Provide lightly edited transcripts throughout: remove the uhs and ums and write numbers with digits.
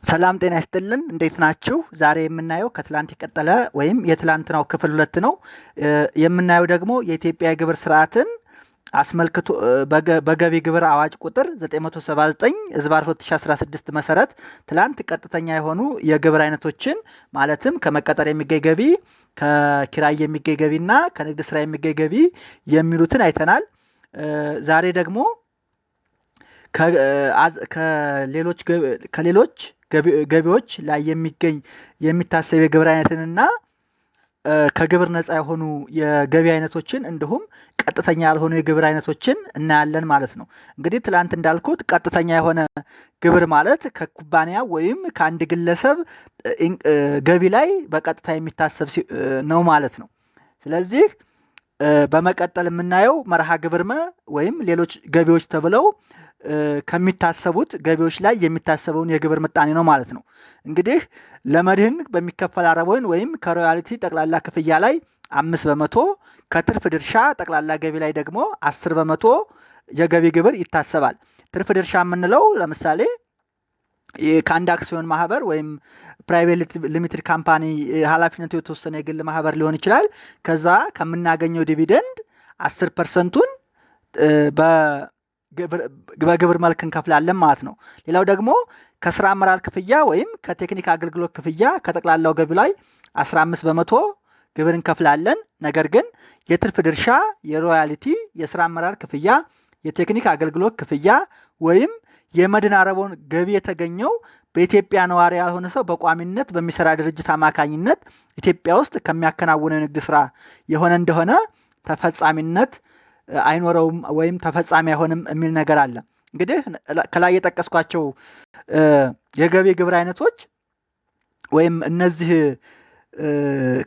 ሰላም ጤና ይስጥልን እንዴት ናችሁ? ዛሬ የምናየው ከትላንት የቀጠለ ወይም የትላንትናው ክፍል 2 ነው። የምናየው ደግሞ የኢትዮጵያ የግብር ስርዓትን አስመልክቶ በገቢ ግብር አዋጅ ቁጥር 979/2016 መሰረት ትላንት ቀጥተኛ የሆኑ የግብር አይነቶችን ማለትም ከመቀጠር የሚገኝ ገቢ፣ ከኪራይ የሚገኝ ገቢና ከንግድ ስራ የሚገኝ ገቢ የሚሉትን አይተናል። ዛሬ ደግሞ ከሌሎች ገቢዎች ላይ የሚታሰብ የግብር አይነትንና ከግብር ነፃ የሆኑ የገቢ አይነቶችን እንዲሁም ቀጥተኛ ያልሆኑ የግብር አይነቶችን እናያለን ማለት ነው። እንግዲህ ትላንት እንዳልኩት ቀጥተኛ የሆነ ግብር ማለት ከኩባንያ ወይም ከአንድ ግለሰብ ገቢ ላይ በቀጥታ የሚታሰብ ነው ማለት ነው። ስለዚህ በመቀጠል የምናየው መርሃ ግብር ወይም ሌሎች ገቢዎች ተብለው ከሚታሰቡት ገቢዎች ላይ የሚታሰበውን የግብር ምጣኔ ነው ማለት ነው። እንግዲህ ለመድህን በሚከፈል አረቦን ወይም ከሮያልቲ ጠቅላላ ክፍያ ላይ 5%፣ ከትርፍ ድርሻ ጠቅላላ ገቢ ላይ ደግሞ 10% የገቢ ግብር ይታሰባል። ትርፍ ድርሻ የምንለው ለምሳሌ ከአንድ አክሲዮን ማህበር ወይም ፕራይቬት ሊሚትድ ካምፓኒ ኃላፊነቱ የተወሰነ የግል ማህበር ሊሆን ይችላል። ከዛ ከምናገኘው ዲቪደንድ 10%ቱን በግብር መልክ እንከፍላለን ማለት ነው። ሌላው ደግሞ ከስራ አመራር ክፍያ ወይም ከቴክኒክ አገልግሎት ክፍያ ከጠቅላላው ገቢ ላይ 15% ግብር እንከፍላለን። ነገር ግን የትርፍ ድርሻ፣ የሮያሊቲ፣ የስራ አመራር ክፍያ፣ የቴክኒክ አገልግሎት ክፍያ ወይም የመድን አረቦን ገቢ የተገኘው በኢትዮጵያ ነዋሪ ያልሆነ ሰው በቋሚነት በሚሰራ ድርጅት አማካኝነት ኢትዮጵያ ውስጥ ከሚያከናውነው ንግድ ስራ የሆነ እንደሆነ ተፈጻሚነት አይኖረውም ወይም ተፈጻሚ አይሆንም የሚል ነገር አለ። እንግዲህ ከላይ የጠቀስኳቸው የገቢ ግብር አይነቶች ወይም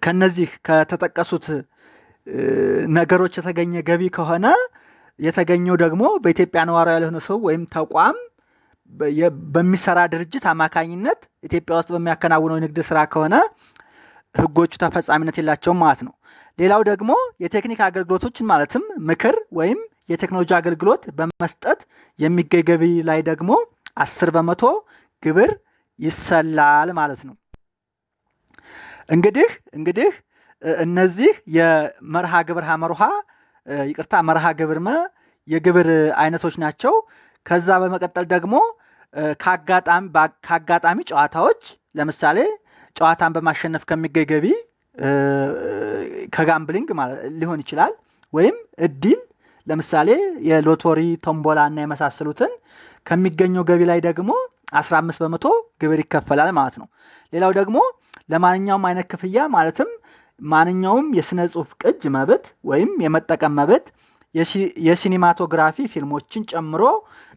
ከነዚህ ከተጠቀሱት ነገሮች የተገኘ ገቢ ከሆነ የተገኘው ደግሞ በኢትዮጵያ ነዋሪ ያልሆነ ሰው ወይም ተቋም በሚሰራ ድርጅት አማካኝነት ኢትዮጵያ ውስጥ በሚያከናውነው የንግድ ስራ ከሆነ ህጎቹ ተፈጻሚነት የላቸውም ማለት ነው። ሌላው ደግሞ የቴክኒክ አገልግሎቶችን ማለትም ምክር ወይም የቴክኖሎጂ አገልግሎት በመስጠት የሚገኝ ገቢ ላይ ደግሞ 10% ግብር ይሰላል ማለት ነው። እንግዲህ እነዚህ የመርሃ ግብር መርሃ ግብር የግብር አይነቶች ናቸው። ከዛ በመቀጠል ደግሞ ከአጋጣሚ ጨዋታዎች ለምሳሌ ጨዋታን በማሸነፍ ከሚገኝ ገቢ ከጋምብሊንግ ሊሆን ይችላል ወይም እድል ለምሳሌ የሎቶሪ ቶምቦላ እና የመሳሰሉትን ከሚገኘው ገቢ ላይ ደግሞ 15% ግብር ይከፈላል ማለት ነው። ሌላው ደግሞ ለማንኛውም አይነት ክፍያ ማለትም ማንኛውም የስነ ጽሁፍ ቅጅ መብት ወይም የመጠቀም መብት፣ የሲኒማቶግራፊ ፊልሞችን ጨምሮ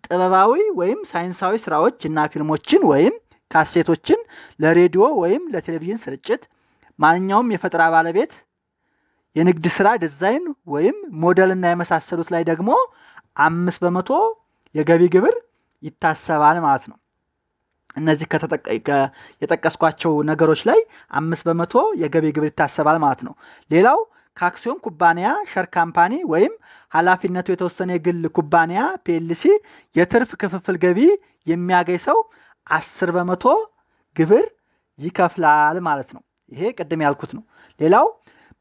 ጥበባዊ ወይም ሳይንሳዊ ስራዎች እና ፊልሞችን ወይም ካሴቶችን ለሬዲዮ ወይም ለቴሌቪዥን ስርጭት፣ ማንኛውም የፈጠራ ባለቤት የንግድ ስራ ዲዛይን ወይም ሞዴል እና የመሳሰሉት ላይ ደግሞ 5% የገቢ ግብር ይታሰባል ማለት ነው። እነዚህ የጠቀስኳቸው ነገሮች ላይ 5% የገቢ ግብር ይታሰባል ማለት ነው። ሌላው ከአክሲዮን ኩባንያ፣ ሸር ካምፓኒ ወይም ኃላፊነቱ የተወሰነ የግል ኩባንያ ፒኤልሲ የትርፍ ክፍፍል ገቢ የሚያገኝ ሰው 10% ግብር ይከፍላል ማለት ነው። ይሄ ቅድም ያልኩት ነው። ሌላው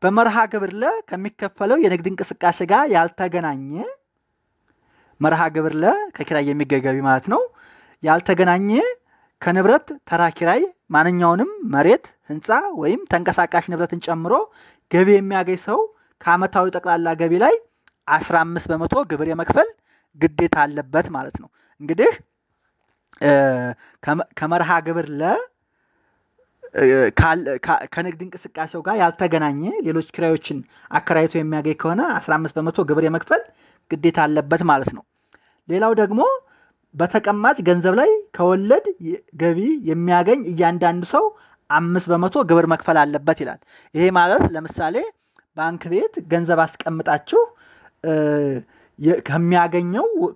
በመርሃ ግብር ከሚከፈለው የንግድ እንቅስቃሴ ጋር ያልተገናኘ መርሃ ግብር ከኪራይ የሚገኝ ገቢ ማለት ነው ያልተገናኘ ከንብረት ተራ ኪራይ ማንኛውንም መሬት፣ ህንፃ ወይም ተንቀሳቃሽ ንብረትን ጨምሮ ገቢ የሚያገኝ ሰው ከዓመታዊ ጠቅላላ ገቢ ላይ 15% ግብር የመክፈል ግዴታ አለበት ማለት ነው። እንግዲህ ከመርሃ ግብር ከንግድ እንቅስቃሴው ጋር ያልተገናኘ ሌሎች ኪራዮችን አከራይቶ የሚያገኝ ከሆነ 15% ግብር የመክፈል ግዴታ አለበት ማለት ነው። ሌላው ደግሞ በተቀማጭ ገንዘብ ላይ ከወለድ ገቢ የሚያገኝ እያንዳንዱ ሰው 5% ግብር መክፈል አለበት ይላል። ይሄ ማለት ለምሳሌ ባንክ ቤት ገንዘብ አስቀምጣችሁ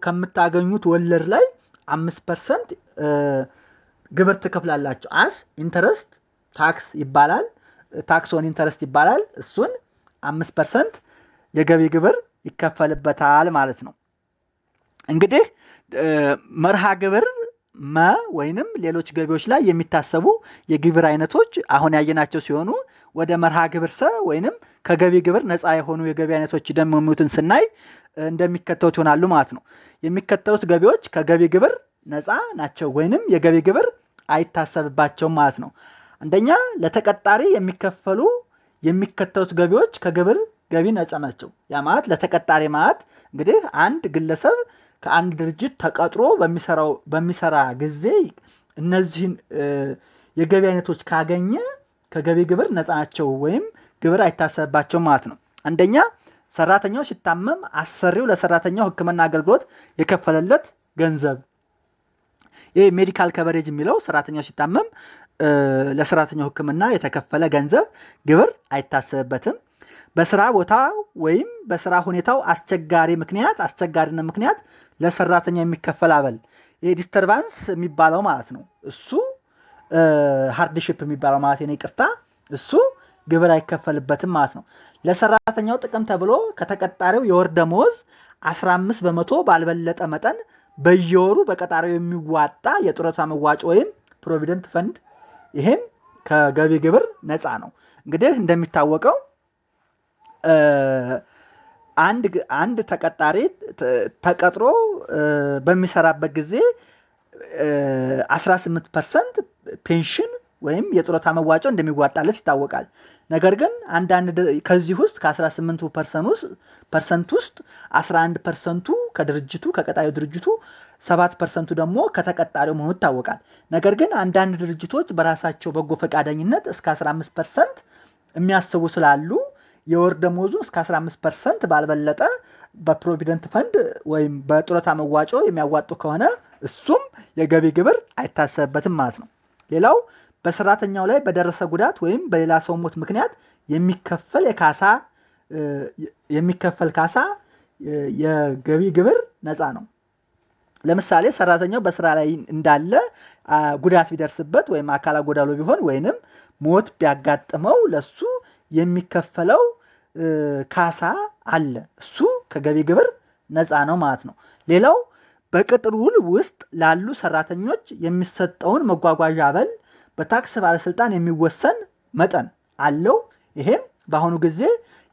ከምታገኙት ወለድ ላይ 5% ግብር ትከፍላላችሁ። ኢንተረስት ታክስ ይባላል። ታክስ ኦን ኢንተረስት ይባላል። እሱን 5% የገቢ ግብር ይከፈልበታል ማለት ነው። እንግዲህ መርሃ ግብር ወይንም ሌሎች ገቢዎች ላይ የሚታሰቡ የግብር አይነቶች አሁን ያየናቸው ሲሆኑ ወደ መርሃ ግብር ሰ ወይንም ከገቢ ግብር ነፃ የሆኑ የገቢ አይነቶች ደግሞ የሚሉትን ስናይ እንደሚከተሉት ይሆናሉ ማለት ነው። የሚከተሉት ገቢዎች ከገቢ ግብር ነፃ ናቸው ወይንም የገቢ ግብር አይታሰብባቸውም ማለት ነው። አንደኛ ለተቀጣሪ የሚከፈሉ የሚከተሉት ገቢዎች ከግብር ገቢ ነፃ ናቸው። ያ ማለት ለተቀጣሪ ማለት እንግዲህ አንድ ግለሰብ ከአንድ ድርጅት ተቀጥሮ በሚሰራ ጊዜ እነዚህን የገቢ አይነቶች ካገኘ ከገቢ ግብር ነፃ ናቸው ወይም ግብር አይታሰብባቸውም ማለት ነው። አንደኛ ሰራተኛው ሲታመም አሰሪው ለሰራተኛው ሕክምና አገልግሎት የከፈለለት ገንዘብ። ይሄ ሜዲካል ከቨሬጅ የሚለው ሰራተኛው ሲታመም ለሰራተኛው ሕክምና የተከፈለ ገንዘብ ግብር አይታሰብበትም። በስራ ቦታ ወይም በስራ ሁኔታው አስቸጋሪነት ምክንያት ለሰራተኛው የሚከፈል አበል። ይሄ ዲስተርባንስ የሚባለው ማለት ነው። እሱ ሃርድሺፕ የሚባለው ማለት ነው። ይቅርታ፣ እሱ ግብር አይከፈልበትም ማለት ነው። ለሰራተኛው ጥቅም ተብሎ ከተቀጣሪው የወር ደመወዝ 15 በመቶ ባልበለጠ መጠን በየወሩ በቀጣሪው የሚዋጣ የጡረታ መዋጮ ወይም ፕሮቪደንት ፈንድ፣ ይሄም ከገቢ ግብር ነፃ ነው። እንግዲህ እንደሚታወቀው አንድ ተቀጣሪ ተቀጥሮ በሚሰራበት ጊዜ 18% ፔንሽን ወይም የጡረታ መዋጮ እንደሚዋጣለት ይታወቃል። ነገር ግን ከዚህ ውስጥ ከ18% ውስጥ 11% ከድርጅቱ ከቀጣዩ ድርጅቱ 7% ደግሞ ከተቀጣሪው መሆኑ ይታወቃል። ነገር ግን አንዳንድ ድርጅቶች በራሳቸው በጎ ፈቃደኝነት እስከ 15% የሚያስቡ ስላሉ የወር ደመወዙ እስከ 15% ባልበለጠ በፕሮቪደንት ፈንድ ወይም በጡረታ መዋጮ የሚያዋጡ ከሆነ እሱም የገቢ ግብር አይታሰብበትም ማለት ነው። ሌላው በሰራተኛው ላይ በደረሰ ጉዳት ወይም በሌላ ሰው ሞት ምክንያት የሚከፈል ካሳ የገቢ ግብር ነፃ ነው። ለምሳሌ ሰራተኛው በስራ ላይ እንዳለ ጉዳት ቢደርስበት ወይም አካል ጎዳሎ ቢሆን ወይንም ሞት ቢያጋጥመው ለሱ የሚከፈለው ካሳ አለ። እሱ ከገቢ ግብር ነፃ ነው ማለት ነው። ሌላው በቅጥር ውል ውስጥ ላሉ ሰራተኞች የሚሰጠውን መጓጓዣ አበል በታክስ ባለስልጣን የሚወሰን መጠን አለው። ይሄም በአሁኑ ጊዜ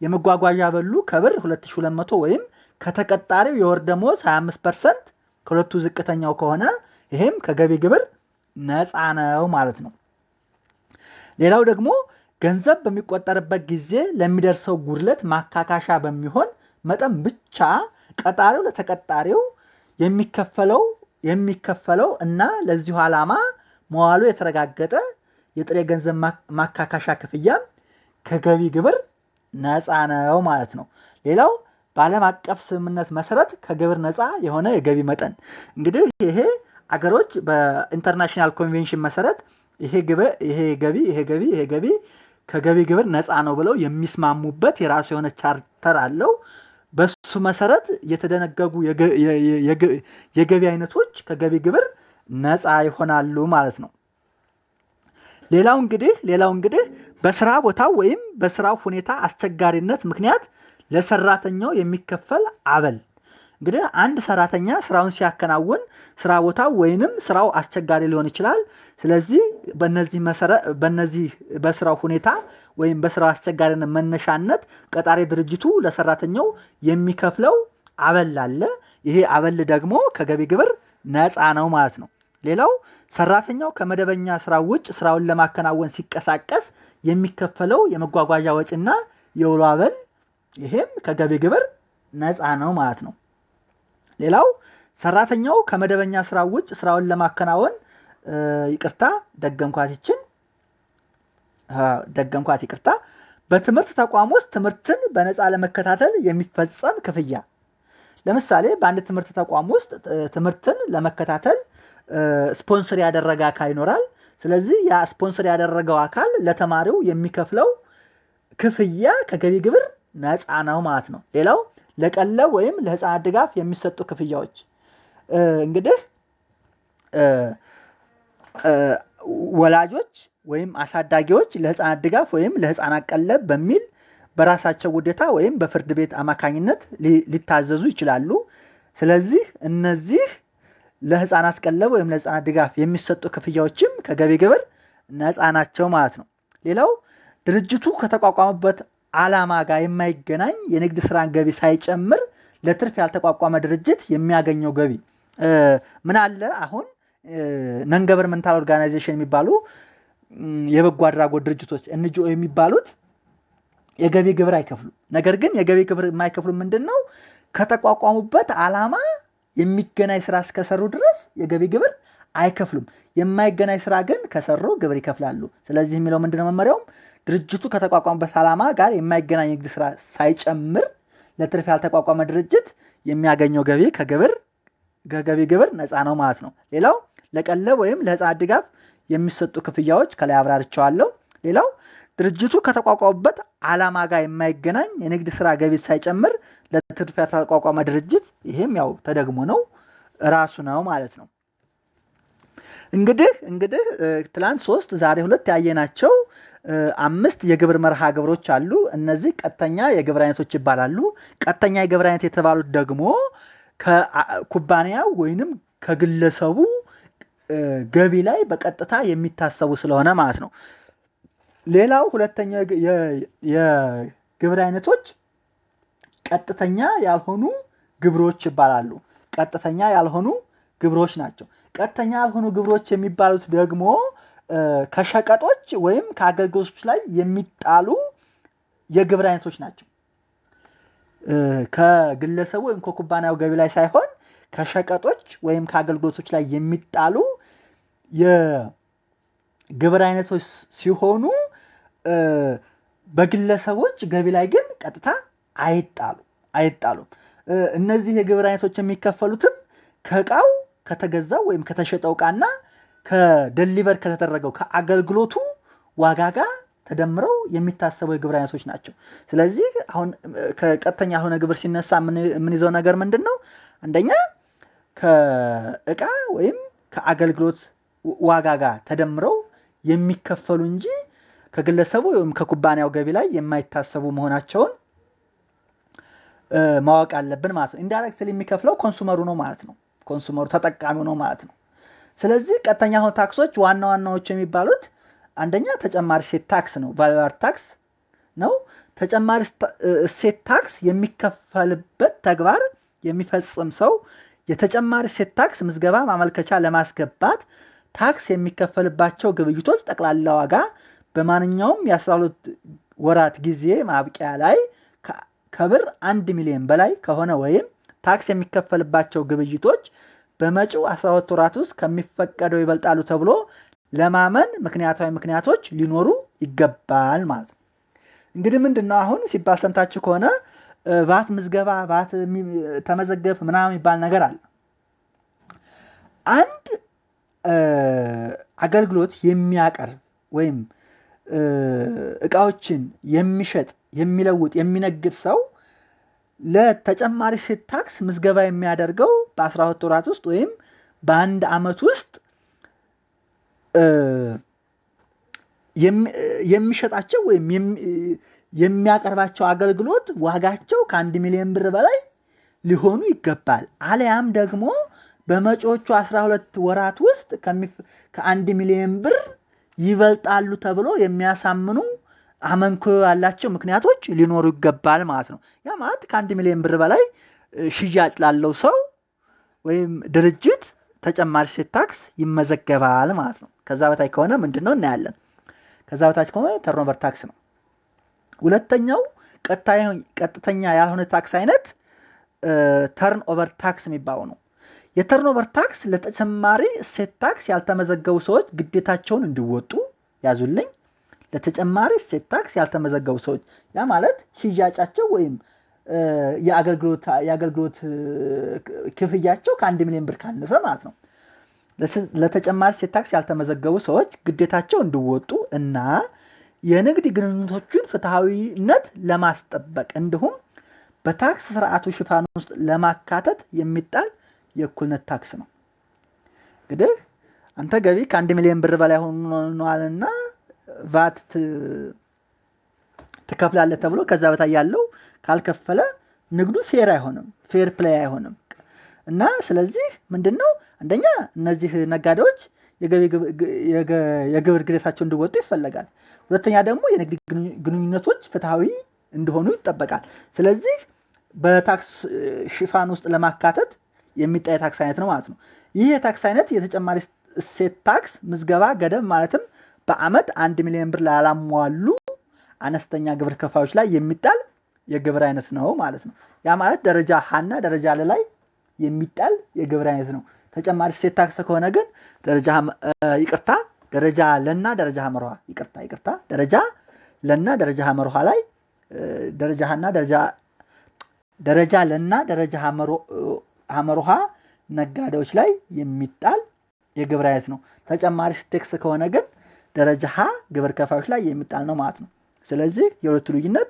የመጓጓዣ አበሉ ከብር 2200 ወይም ከተቀጣሪው የወር ደመወዝ 25% ከሁለቱ ዝቅተኛው ከሆነ ይሄም ከገቢ ግብር ነፃ ነው ማለት ነው። ሌላው ደግሞ ገንዘብ በሚቆጠርበት ጊዜ ለሚደርሰው ጉድለት ማካካሻ በሚሆን መጠን ብቻ ቀጣሪው ለተቀጣሪው የሚከፈለው እና ለዚሁ ዓላማ መዋሉ የተረጋገጠ የጥሬ ገንዘብ ማካካሻ ክፍያ ከገቢ ግብር ነፃ ነው ማለት ነው። ሌላው በዓለም አቀፍ ስምምነት መሰረት ከግብር ነፃ የሆነ የገቢ መጠን እንግዲህ ይሄ አገሮች በኢንተርናሽናል ኮንቬንሽን መሰረት ይሄ ገቢ ከገቢ ግብር ነፃ ነው ብለው የሚስማሙበት የራሱ የሆነ ቻርተር አለው። በሱ መሰረት የተደነገጉ የገቢ አይነቶች ከገቢ ግብር ነፃ ይሆናሉ ማለት ነው። ሌላው እንግዲህ በስራ ቦታው ወይም በስራው ሁኔታ አስቸጋሪነት ምክንያት ለሰራተኛው የሚከፈል አበል። እንግዲህ አንድ ሰራተኛ ስራውን ሲያከናውን ስራ ቦታው ወይንም ስራው አስቸጋሪ ሊሆን ይችላል። ስለዚህ በእነዚህ በስራው ሁኔታ ወይም በስራው አስቸጋሪነት መነሻነት ቀጣሪ ድርጅቱ ለሰራተኛው የሚከፍለው አበል አለ። ይሄ አበል ደግሞ ከገቢ ግብር ነፃ ነው ማለት ነው። ሌላው ሰራተኛው ከመደበኛ ስራው ውጭ ስራውን ለማከናወን ሲንቀሳቀስ የሚከፈለው የመጓጓዣ ወጪና የውሎ አበል፣ ይሄም ከገቢ ግብር ነፃ ነው ማለት ነው። ሌላው ሰራተኛው ከመደበኛ ስራው ውጭ ስራውን ለማከናወን በትምህርት ተቋም ውስጥ ትምህርትን በነፃ ለመከታተል የሚፈጸም ክፍያ። ለምሳሌ በአንድ ትምህርት ተቋም ውስጥ ትምህርትን ለመከታተል ስፖንሰር ያደረገ አካል ይኖራል። ስለዚህ ያ ስፖንሰር ያደረገው አካል ለተማሪው የሚከፍለው ክፍያ ከገቢ ግብር ነፃ ነው ማለት ነው። ሌላው ለቀለብ ወይም ለህፃናት ድጋፍ የሚሰጡ ክፍያዎች እንግዲህ ወላጆች ወይም አሳዳጊዎች ለህፃናት ድጋፍ ወይም ለህፃናት ቀለብ በሚል በራሳቸው ውዴታ ወይም በፍርድ ቤት አማካኝነት ሊታዘዙ ይችላሉ። ስለዚህ እነዚህ ለህፃናት ቀለብ ወይም ለህፃናት ድጋፍ የሚሰጡ ክፍያዎችም ከገቢ ግብር ነፃ ናቸው ማለት ነው። ሌላው ድርጅቱ ከተቋቋመበት ዓላማ ጋር የማይገናኝ የንግድ ስራን ገቢ ሳይጨምር ለትርፍ ያልተቋቋመ ድርጅት የሚያገኘው ገቢ ምን አለ? አሁን ነን ገቨርንመንታል ኦርጋናይዜሽን የሚባሉ የበጎ አድራጎት ድርጅቶች NGO የሚባሉት የገቢ ግብር አይከፍሉም። ነገር ግን የገቢ ግብር የማይከፍሉ ምንድነው? ከተቋቋሙበት ዓላማ የሚገናኝ ስራ እስከሰሩ ድረስ የገቢ ግብር አይከፍሉም። የማይገናኝ ስራ ግን ከሰሩ ግብር ይከፍላሉ። ስለዚህ የሚለው ምንድነው መመሪያውም ድርጅቱ ከተቋቋመበት ዓላማ ጋር የማይገናኝ ንግድ ስራ ሳይጨምር ለትርፍ ያልተቋቋመ ድርጅት የሚያገኘው ገቢ ከገቢ ግብር ነፃ ነው ማለት ነው። ሌላው ለቀለብ ወይም ለህፃናት ድጋፍ የሚሰጡ ክፍያዎች ከላይ አብራርቸዋለሁ። ሌላው ድርጅቱ ከተቋቋመበት ዓላማ ጋር የማይገናኝ የንግድ ስራ ገቢ ሳይጨምር ለትርፍ ያልተቋቋመ ድርጅት ይሄም ያው ተደግሞ ነው ራሱ ነው ማለት ነው። እንግዲህ ትላንት 3 ዛሬ 2 ያየናቸው 5 የግብር መርሃ ግብሮች አሉ። እነዚህ ቀጥተኛ የግብር አይነቶች ይባላሉ። ቀጥተኛ የግብር አይነት የተባሉት ደግሞ ከኩባንያው ወይንም ከግለሰቡ ገቢ ላይ በቀጥታ የሚታሰቡ ስለሆነ ማለት ነው። ሌላው ሁለተኛው የግብር አይነቶች ቀጥተኛ ያልሆኑ ግብሮች ይባላሉ። ቀጥተኛ ያልሆኑ ግብሮች ናቸው። ቀጥተኛ ያልሆኑ ግብሮች የሚባሉት ደግሞ ከሸቀጦች ወይም ከአገልግሎቶች ላይ የሚጣሉ የግብር አይነቶች ናቸው። ከግለሰቡ ወይም ከኩባንያው ገቢ ላይ ሳይሆን ከሸቀጦች ወይም ከአገልግሎቶች ላይ የሚጣሉ የግብር አይነቶች ሲሆኑ በግለሰቦች ገቢ ላይ ግን ቀጥታ አይጣሉም። እነዚህ የግብር አይነቶች የሚከፈሉትም ከእቃው ከተገዛው ወይም ከተሸጠው እቃና ከደሊቨር ከተደረገው ከአገልግሎቱ ዋጋ ጋር ተደምረው የሚታሰቡ የግብር አይነቶች ናቸው። ስለዚህ አሁን ከቀጥተኛ ያልሆነ ግብር ሲነሳ ምን ይዘው ነገር ምንድነው? አንደኛ ከእቃ ወይም ከአገልግሎት ዋጋ ጋር ተደምረው የሚከፈሉ እንጂ ከግለሰቡ ወይም ከኩባንያው ገቢ ላይ የማይታሰቡ መሆናቸውን ማወቅ አለብን ማለት ነው። ኢንዳይሬክትሊ የሚከፍለው ኮንሱመሩ ነው ማለት ነው። ኮንሱመሩ ተጠቃሚው ነው ማለት ነው። ስለዚህ ቀጥተኛ ያልሆኑ ታክሶች ዋናዎቹ የሚባሉት አንደኛ ተጨማሪ እሴት ታክስ ነው፣ ቫልዩ አድ ታክስ ነው። ተጨማሪ እሴት ታክስ የሚከፈልበት ተግባር የሚፈጽም ሰው የተጨማሪ እሴት ታክስ ምዝገባ ማመልከቻ ለማስገባት ታክስ የሚከፈልባቸው ግብይቶች ጠቅላላ ዋጋ በማንኛውም የ12 ወራት ጊዜ ማብቂያ ላይ ከብር 1 ሚሊዮን በላይ ከሆነ ወይም ታክስ የሚከፈልባቸው ግብይቶች በመጪው 12 ወራት ውስጥ ከሚፈቀደው ይበልጣሉ ተብሎ ለማመን ምክንያታዊ ምክንያቶች ሊኖሩ ይገባል ማለት ነው። እንግዲህ ምንድነው አሁን ሲባል ሰምታችሁ ከሆነ ቫት ምዝገባ ቫት ተመዘገብ ምናምን የሚባል ነገር አለ። አንድ አገልግሎት የሚያቀርብ ወይም እቃዎችን የሚሸጥ የሚለውጥ የሚነግድ ሰው ለተጨማሪ እሴት ታክስ ምዝገባ የሚያደርገው በ12 ወራት ውስጥ ወይም በአንድ ዓመት ውስጥ የሚሸጣቸው ወይም የሚያቀርባቸው አገልግሎት ዋጋቸው ከ1 ሚሊዮን ብር በላይ ሊሆኑ ይገባል። አለያም ደግሞ በመጪዎቹ 12 ወራት ውስጥ ከ1 ሚሊዮን ብር ይበልጣሉ ተብሎ የሚያሳምኑ አመንኮ ያላቸው ምክንያቶች ሊኖሩ ይገባል ማለት ነው። ያ ማለት ከ1 ሚሊዮን ብር በላይ ሽያጭ ላለው ሰው ወይም ድርጅት ተጨማሪ እሴት ታክስ ይመዘገባል ማለት ነው። ከዛ በታች ከሆነ ምንድነው እናያለን። ከዛ በታች ከሆነ ተርኖቨር ታክስ ነው። ሁለተኛው ቀጥተኛ ያልሆነ ታክስ አይነት ተርን ኦቨር ታክስ የሚባለው ነው። የተርኖቨር ታክስ ለተጨማሪ እሴት ታክስ ያልተመዘገቡ ሰዎች ግዴታቸውን እንዲወጡ ያዙልኝ። ለተጨማሪ እሴት ታክስ ያልተመዘገቡ ሰዎች ያ ማለት ሽያጫቸው ወይም የአገልግሎት ክፍያቸው ከ1 ሚሊዮን ብር ካነሰ ማለት ነው። ለተጨማሪ እሴት ታክስ ያልተመዘገቡ ሰዎች ግዴታቸው እንዲወጡ እና የንግድ ግንኙነቶችን ፍትሃዊነት ለማስጠበቅ እንዲሁም በታክስ ስርዓቱ ሽፋን ውስጥ ለማካተት የሚጣል የእኩልነት ታክስ ነው። እንግዲህ አንተ ገቢ ከ1 ሚሊዮን ብር በላይ ሆኗልና ቫት ትከፍላለህ ተብሎ ከዛ በታች ያለው ካልከፈለ ንግዱ ፌር አይሆንም፣ ፌር ፕሌይ አይሆንም። እና ስለዚህ ምንድነው አንደኛ እነዚህ ነጋዴዎች የግብር ግዴታቸውን እንዲወጡ ይፈለጋል። ሁለተኛ ደግሞ የንግድ ግንኙነቶች ፍትሃዊ እንዲሆኑ ይጠበቃል። ስለዚህ በታክስ ሽፋን ውስጥ ለማካተት የሚጣይ ታክስ አይነት ነው ማለት ነው። ይህ የታክስ አይነት የተጨማሪ እሴት ታክስ ምዝገባ ገደብ ማለትም በአመት 1 ሚሊዮን ብር ላላሟሉ አነስተኛ ግብር ከፋዮች ላይ የሚጣል የግብር አይነት ነው ማለት ነው። ያ ማለት ደረጃ ሀና ደረጃ ለ ላይ የሚጣል የግብር አይነት ነው። ተጨማሪ እሴት ታክስ ከሆነ ግን ደረጃ ለና ደረጃ ሀመርሃ ደረጃ ለና ደረጃ ሀመርሃ ላይ ደረጃ ሀና ደረጃ ለና ደረጃ ሀመርሃ ነጋዴዎች ላይ የሚጣል የግብር አይነት ነው። ተጨማሪ ታክስ ከሆነ ግን ደረጃ ሀ ግብር ከፋዮች ላይ የሚጣል ነው ማለት ነው። ስለዚህ የሁለቱ ልዩነት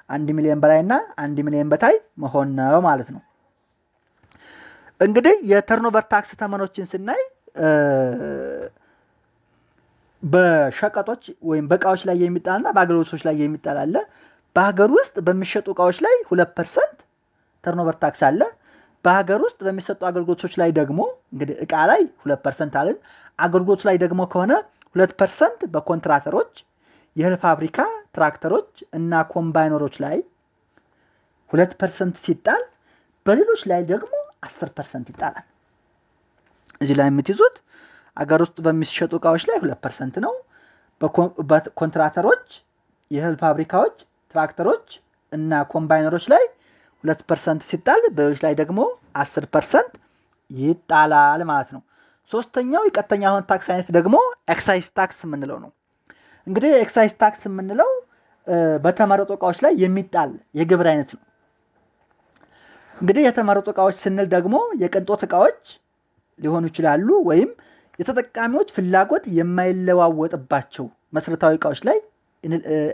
1 ሚሊዮን በላይና 1 ሚሊዮን በታይ መሆን ነው ማለት ነው። እንግዲህ የተርኖቨር ታክስ ተመኖችን ስናይ በሸቀጦች ወይም በእቃዎች ላይ የሚጣልና በአገልግሎቶች ላይ የሚጣል አለ። በሀገር ውስጥ በሚሸጡ እቃዎች ላይ 2% ተርኖቨር ታክስ አለ። በሀገር ውስጥ በሚሰጡ አገልግሎቶች ላይ ደግሞ እንግዲህ እቃ ላይ 2% አለን። አገልግሎት ላይ ደግሞ ከሆነ 2% በኮንትራክተሮች፣ የእህል ፋብሪካ፣ ትራክተሮች እና ኮምባይነሮች ላይ 2% ሲጣል በሌሎች ላይ ደግሞ 10% ይጣላል። እዚህ ላይ የምትይዙት አገር ውስጥ በሚሸጡ እቃዎች ላይ 2% ነው። በኮንትራክተሮች፣ የእህል ፋብሪካዎች፣ ትራክተሮች እና ኮምባይነሮች ላይ 2% ሲጣል በሌሎች ላይ ደግሞ 10% ይጣላል ማለት ነው። ሶስተኛው የቀጥተኛ የሆነ ታክስ አይነት ደግሞ ኤክሳይዝ ታክስ የምንለው ነው። እንግዲህ ኤክሳይዝ ታክስ የምንለው በተመረጡ እቃዎች ላይ የሚጣል የግብር አይነት ነው። እንግዲህ የተመረጡ እቃዎች ስንል ደግሞ የቅንጦት እቃዎች ሊሆኑ ይችላሉ ወይም የተጠቃሚዎች ፍላጎት የማይለዋወጥባቸው መሰረታዊ እቃዎች ላይ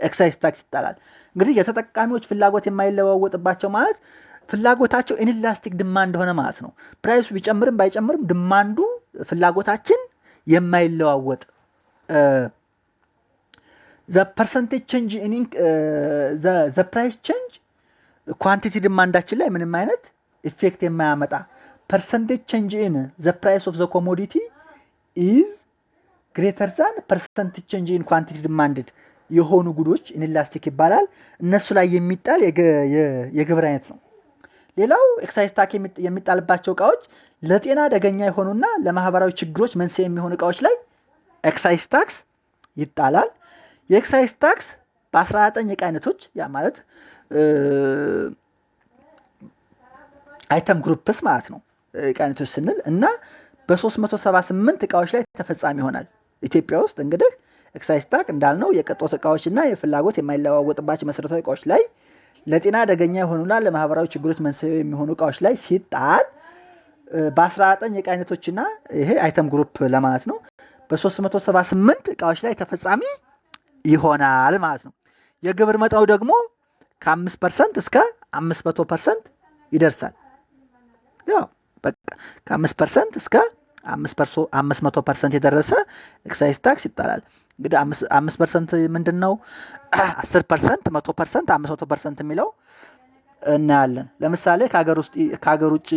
ኤክሳይዝ ታክስ ይጣላል። እንግዲህ የተጠቃሚዎች ፍላጎት የማይለዋወጥባቸው ማለት ፍላጎታቸው ኢንላስቲክ ዲማንድ ሆነ ማለት ነው። ፕራይሱ ቢጨምርም ባይጨምርም ዲማንዱ ፍላጎታችን የማይለዋወጥ the percentage change in the price change ኳንቲቲ ዲማንዳችን ላይ ምንም አይነት ኢፌክት የማያመጣ percentage change in the price of the commodity is greater than percentage change in quantity demanded የሆኑ ጉዶች ኢንላስቲክ ይባላል። እነሱ ላይ የሚጣል የግብር አይነት ነው። ሌላው ኤክሳይዝ ታክስ የሚጣልባቸው እቃዎች ለጤና አደገኛ የሆኑና ለማህበራዊ ችግሮች መንስኤ የሚሆኑ እቃዎች ላይ ኤክሳይዝ ታክስ ይጣላል። የኤክሳይዝ ታክስ በ19 እቃ አይነቶች ያ ማለት አይተም ግሩፕስ ማለት ነው እቃ አይነቶች ስንል እና በ378 እቃዎች ላይ ተፈጻሚ ይሆናል። ኢትዮጵያ ውስጥ እንግዲህ ኤክሳይዝ ታክስ እንዳልነው የቅንጦት እቃዎችና የፍላጎት የማይለዋወጥባቸው መሰረታዊ እቃዎች ላይ ለጤና አደገኛ የሆኑና ለማህበራዊ ችግሮች መንስኤ የሚሆኑ እቃዎች ላይ ሲጣል በ19 እቃ አይነቶችና ይሄ አይተም ግሩፕ ለማለት ነው በ378 እቃዎች ላይ ተፈጻሚ ይሆናል ማለት ነው። የግብር መጠኑ ደግሞ ከ5% እስከ 500% ይደርሳል። ያው በቃ ከ5% እስከ 500% የደረሰ ኤክሳይዝ ታክስ ይጣላል። እንግዲህ 5% ምንድነው? 10%፣ 100%፣ 500% የሚለው እናያለን። ለምሳሌ ከሀገር ውጭ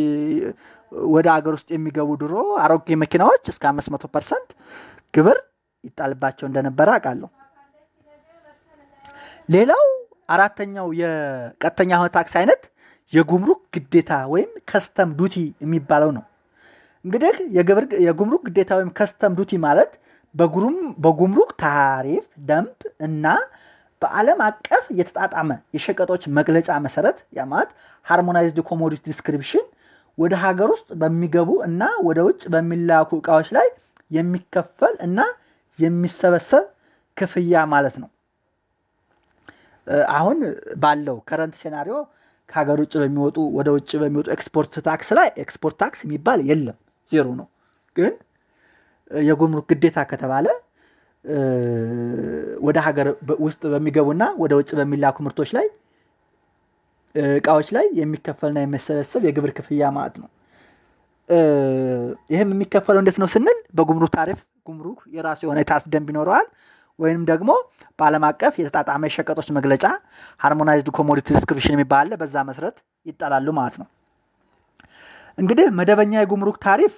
ወደ ሀገር ውስጥ የሚገቡ ድሮ አሮጌ መኪናዎች እስከ 500% ግብር ይጣልባቸው እንደነበረ አውቃለሁ። ሌላው አራተኛው የቀጥተኛ የሆነ ታክስ አይነት የጉምሩክ ግዴታ ወይም ከስተም ዱቲ የሚባለው ነው። እንግዲህ የጉምሩክ ግዴታ ወይም ከስተም ዱቲ ማለት በጉምሩክ ታሪፍ ደንብ እና በዓለም አቀፍ የተጣጣመ የሸቀጦች መግለጫ መሰረት ያማት ሃርሞናይዝድ ኮሞዲቲ ዲስክሪፕሽን ወደ ሀገር ውስጥ በሚገቡ እና ወደ ውጭ በሚላኩ እቃዎች ላይ የሚከፈል እና የሚሰበሰብ ክፍያ ማለት ነው። አሁን ባለው ከረንት ሴናሪዮ ከሀገር ውጭ በሚወጡ ወደ ውጭ በሚወጡ ኤክስፖርት ታክስ ላይ ኤክስፖርት ታክስ የሚባል የለም፣ ዜሮ ነው። ግን የጉምሩክ ግዴታ ከተባለ ወደ ሀገር ውስጥ በሚገቡና ወደ ውጭ በሚላኩ ምርቶች ላይ እቃዎች ላይ የሚከፈልና የሚሰበሰብ የግብር ክፍያ ማለት ነው። ይህም የሚከፈለው እንዴት ነው ስንል በጉምሩክ ታሪፍ ጉምሩክ የራሱ የሆነ የታሪፍ ደንብ ይኖረዋል፣ ወይም ደግሞ በዓለም አቀፍ የተጣጣመ የሸቀጦች መግለጫ ሃርሞናይዝድ ኮሞዲቲ ዲስክሪፕሽን የሚባል በዛ መሰረት ይጣላሉ ማለት ነው። እንግዲህ መደበኛ የጉምሩክ ታሪፍ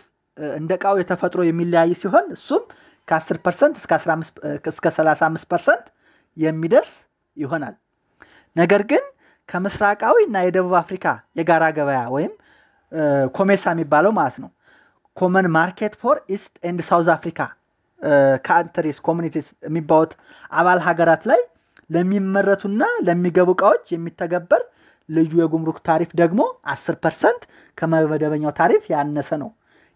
እንደ ዕቃው የተፈጥሮ የሚለያይ ሲሆን እሱም ከ10% እስከ 35% የሚደርስ ይሆናል። ነገር ግን ከምስራቃዊ እና የደቡብ አፍሪካ የጋራ ገበያ ወይም ኮሜሳ የሚባለው ማለት ነው ኮመን ማርኬት ፎር ኢስት ኤንድ ሳውዝ አፍሪካ ካንትሪስ ኮሚኒቲስ የሚባሉት አባል ሀገራት ላይ ለሚመረቱና ለሚገቡ ዕቃዎች የሚተገበር ልዩ የጉምሩክ ታሪፍ ደግሞ 10% ከመደበኛው ታሪፍ ያነሰ ነው።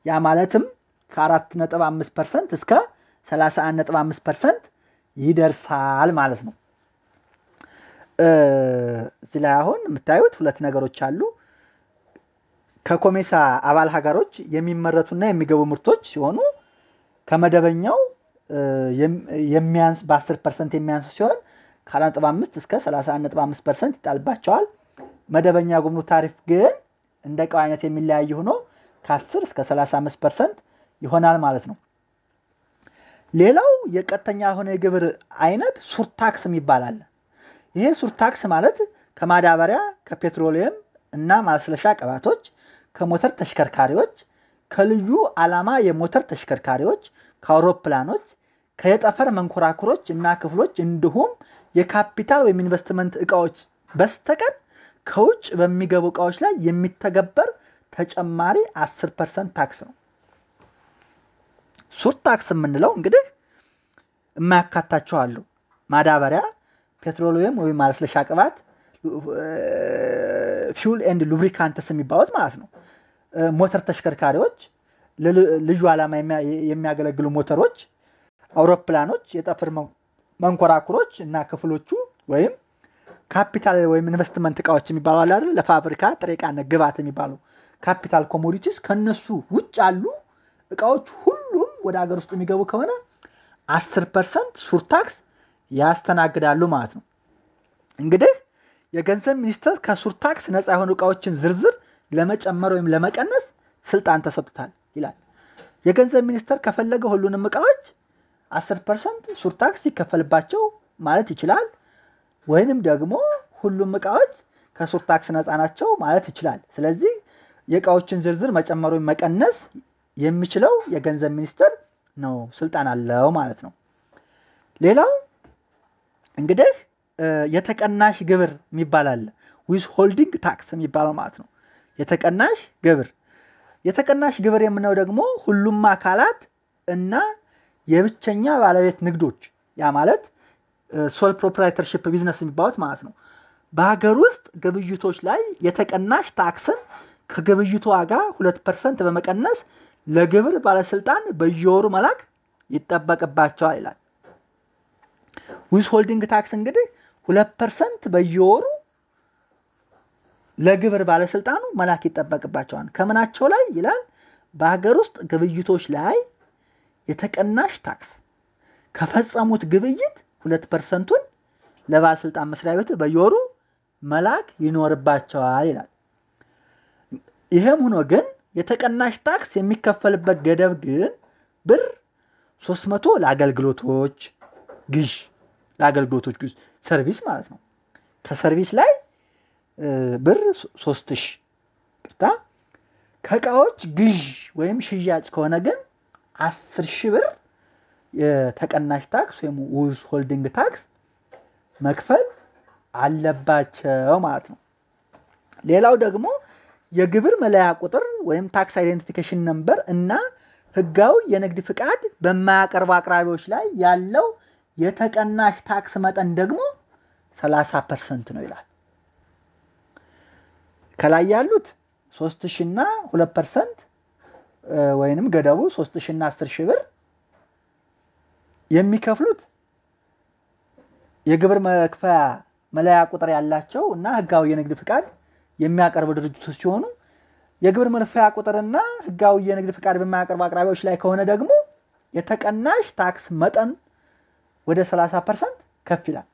ያ ማለትም ከ4.5% እስከ 31.5% ይደርሳል ማለት ነው። እዚህ ላይ አሁን የምታዩት ሁለት ነገሮች አሉ። ከኮሜሳ አባል ሀገሮች የሚመረቱና የሚገቡ ምርቶች ሲሆኑ ከመደበኛው የሚያንስ በ10% የሚያንሱ ሲሆን ከ4.5 እስከ 31.5% ይጣልባቸዋል። መደበኛ ጉምሩክ ታሪፍ ግን እንደ ዕቃው አይነት የሚለያይ ሆኖ ከ10 እስከ 35% ይሆናል ማለት ነው። ሌላው የቀጥተኛ የሆነ የግብር አይነት ሱርታክስ ይባላል። ይሄ ሱርታክስ ማለት ከማዳበሪያ፣ ከፔትሮሊየም እና ማለስለሻ ቅባቶች፣ ከሞተር ተሽከርካሪዎች፣ ከልዩ ዓላማ የሞተር ተሽከርካሪዎች፣ ከአውሮፕላኖች፣ ከየጠፈር መንኮራኩሮች እና ክፍሎች እንዲሁም የካፒታል ወይም ኢንቨስትመንት ዕቃዎች በስተቀር ከውጭ በሚገቡ ዕቃዎች ላይ የሚተገበር ተጨማሪ 10% ታክስ ነው። ሱርታክስ የምንለው እንግዲህ የማያካታቸው አሉ። ማዳበሪያ፣ ፔትሮሊየም ወይም ማለስለሻ ቅባት፣ ፊውል ኤንድ ሉብሪካንትስ የሚባሉት ማለት ነው። ሞተር ተሽከርካሪዎች፣ ልዩ ዓላማ የሚያገለግሉ ሞተሮች፣ አውሮፕላኖች፣ የጠፈር መንኮራኩሮች እና ክፍሎቹ ወይም ካፒታል ወይም ኢንቨስትመንት ዕቃዎች የሚባሉ አለ አይደል? ለፋብሪካ ጥሬ ዕቃነት ግብዓት የሚባሉ ካፒታል ኮሞዲቲስ ከነሱ ውጭ ያሉ ዕቃዎች ሁሉም ወደ ሀገር ውስጥ የሚገቡ ከሆነ 10% ሱርታክስ ያስተናግዳሉ ማለት ነው። እንግዲህ የገንዘብ ሚኒስቴር ከሱርታክስ ነፃ የሆኑ ዕቃዎችን ዝርዝር ለመጨመር ወይም ለመቀነስ ስልጣን ተሰጥቷል ይላል። የገንዘብ ሚኒስቴር ከፈለገ ሁሉንም ዕቃዎች 10% ሱርታክስ ይከፈልባቸው ማለት ይችላል። ወይንም ደግሞ ሁሉም ዕቃዎች ከሱርታክስ ነፃ ናቸው ማለት ይችላል። ስለዚህ የዕቃዎችን ዝርዝር መጨመር ወይም መቀነስ የሚችለው የገንዘብ ሚኒስቴር ነው፣ ስልጣን አለው ማለት ነው። ሌላው እንግዲህ የተቀናሽ ግብር የሚባል አለ። ዊዝ ሆልዲንግ ታክስ የሚባለው ማለት ነው። የተቀናሽ ግብር የምንለው ደግሞ ሁሉም አካላት እና የብቸኛ ባለቤት ንግዶች ያ ማለት ሶል ፕሮፕራይተርሺፕ ቢዝነስ የሚባሉት ማለት ነው በሀገር ውስጥ ግብይቶች ላይ የተቀናሽ ታክስን ከግብይቱ ዋጋ 2% በመቀነስ ለግብር ባለስልጣን በየወሩ መላክ ይጠበቅባቸዋል ይላል። ዊዝ ሆልዲንግ ታክስ እንግዲህ 2% በየወሩ ለግብር ባለስልጣኑ መላክ ይጠበቅባቸዋል። ከምናቸው ላይ ይላል? በሀገር ውስጥ ግብይቶች ላይ የተቀናሽ ታክስ ከፈጸሙት ግብይት 2%ን ለባለስልጣን መስሪያ ቤት በየወሩ መላክ ይኖርባቸዋል ይላል። ይሄም ሆኖ ግን የተቀናሽ ታክስ የሚከፈልበት ገደብ ግን ብር 300 ለአገልግሎቶች ግዥ ሰርቪስ ማለት ነው። ከሰርቪስ ላይ ብር 3000 ከዕቃዎች ግዥ ወይም ሽያጭ ከሆነ ግን 10,000 ብር የተቀናሽ ታክስ ወይም ዊዝ ሆልዲንግ ታክስ መክፈል አለባቸው ማለት ነው። ሌላው ደግሞ የግብር መለያ ቁጥር ወይም ታክስ አይደንቲፊኬሽን ነምበር እና ህጋዊ የንግድ ፍቃድ በማያቀርቡ አቅራቢዎች ላይ ያለው የተቀናሽ ታክስ መጠን ደግሞ 30% ነው ይላል። ከላይ ያሉት 3000 እና 2% ወይንም ገደቡ 3000 እና 10000 ብር የሚከፍሉት የግብር መክፈያ መለያ ቁጥር ያላቸው እና ህጋዊ የንግድ ፍቃድ የሚያቀርቡ ድርጅቶች ሲሆኑ የግብር መክፈያ ቁጥርና ህጋዊ የንግድ ፍቃድ በማያቀርቡ አቅራቢዎች ላይ ከሆነ ደግሞ የተቀናሽ ታክስ መጠን ወደ 30% ከፍ ይላል።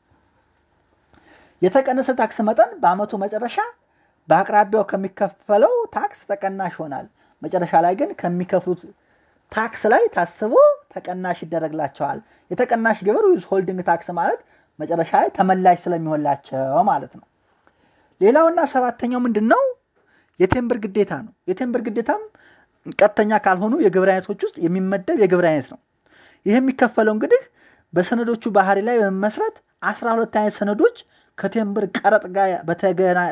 የተቀነሰ ታክስ መጠን በአመቱ መጨረሻ በአቅራቢያው ከሚከፈለው ታክስ ተቀናሽ ይሆናል። መጨረሻ ላይ ግን ከሚከፍሉት ታክስ ላይ ታስቦ ተቀናሽ ይደረግላቸዋል። የተቀናሽ ግብር ዊዝ ሆልዲንግ ታክስ ማለት መጨረሻ ላይ ተመላሽ ስለሚሆንላቸው ማለት ነው። ሌላውና ሰባተኛው ምንድነው? የቴምብር ግዴታ ነው። የቴምብር ግዴታም ቀጥተኛ ካልሆኑ የግብር አይነቶች ውስጥ የሚመደብ የግብር አይነት ነው። ይህ የሚከፈለው እንግዲህ በሰነዶቹ ባህሪ ላይ በመመስረት 12 አይነት ሰነዶች ከቴምብር ቀረጥ ጋር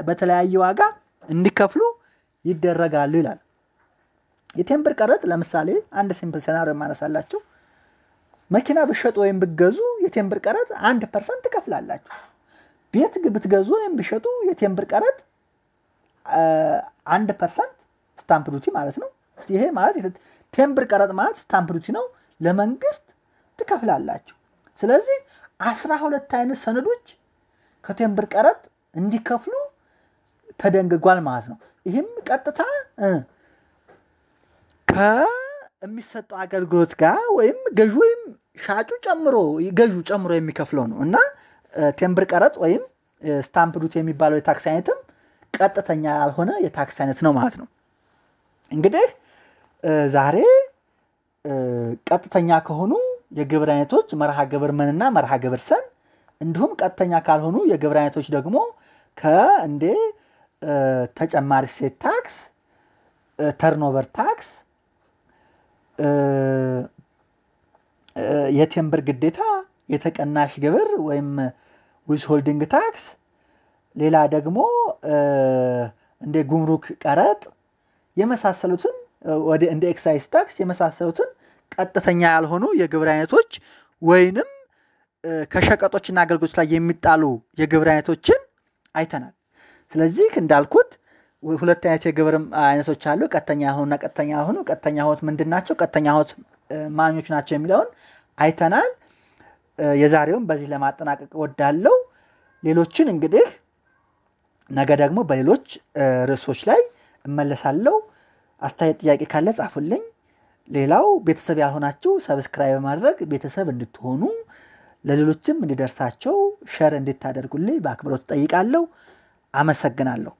በተለያየ ዋጋ እንዲከፍሉ ይደረጋሉ ይላል። የቴምብር ቀረጥ ለምሳሌ አንድ ሲምፕል ሴናሪዮ ማነሳላችሁ። መኪና ብትሸጡ ወይም ብትገዙ የቴምብር ቀረጥ 1% ትከፍላላችሁ። ቤት ብትገዙ ወይም ብትሸጡ የቴምብር ቀረጥ 1% ስታምፕ ዱቲ ማለት ነው። ይሄ ማለት ቴምብር ቀረጥ ማለት ስታምፕ ዱቲ ነው። ለመንግስት ትከፍላላችሁ። ስለዚህ 12 አይነት ሰነዶች ከቴምብር ቀረጥ እንዲከፍሉ ተደንግጓል ማለት ነው። ይህም ቀጥታ ከሚሰጠው አገልግሎት ጋር ወይም ገዢ ወይም ሻጩ ጨምሮ የሚከፍለው ነው እና ቴምብር ቀረጥ ወይም ስታምፕ ዱቲ የሚባለው የታክስ አይነትም ቀጥተኛ ያልሆነ የታክስ አይነት ነው ማለት ነው። እንግዲህ ዛሬ ቀጥተኛ ከሆኑ የግብር አይነቶች መርሃ ግብር መንና መርሃ ግብር ሰን እንዲሁም ቀጥተኛ ካልሆኑ የግብር አይነቶች ደግሞ ከእንደ ተጨማሪ እሴት ታክስ፣ ተርኖቨር ታክስ፣ የቴምብር ግዴታ፣ የተቀናሽ ግብር ወይም ዊዝ ሆልዲንግ ታክስ፣ ሌላ ደግሞ እንደ ጉምሩክ ቀረጥ የመሳሰሉትን እንደ ኤክሳይዝ ታክስ የመሳሰሉትን ቀጥተኛ ያልሆኑ የግብር አይነቶች ወይንም ከሸቀጦችና አገልግሎቶች ላይ የሚጣሉ የግብር አይነቶችን አይተናል። ስለዚህ እንዳልኩት ሁለት አይነት የግብር አይነቶች አሉ፣ ቀጥተኛ ያልሆኑና ቀጥተኛ ያልሆኑ። ቀጥተኛ ያልሆኑት ምንድን ናቸው? ቀጥተኛ ያልሆኑት ማኞች ናቸው የሚለውን አይተናል። የዛሬውን በዚህ ለማጠናቀቅ እወዳለሁ። ሌሎችን እንግዲህ ነገ ደግሞ በሌሎች ርዕሶች ላይ እመለሳለሁ። አስተያየት ጥያቄ ካለ ጻፉልኝ። ሌላው ቤተሰብ ያልሆናችሁ ሰብስክራይብ ማድረግ ቤተሰብ እንድትሆኑ ለሌሎችም እንዲደርሳቸው ሸር እንድታደርጉልኝ በአክብሮት ጠይቃለሁ። አመሰግናለሁ።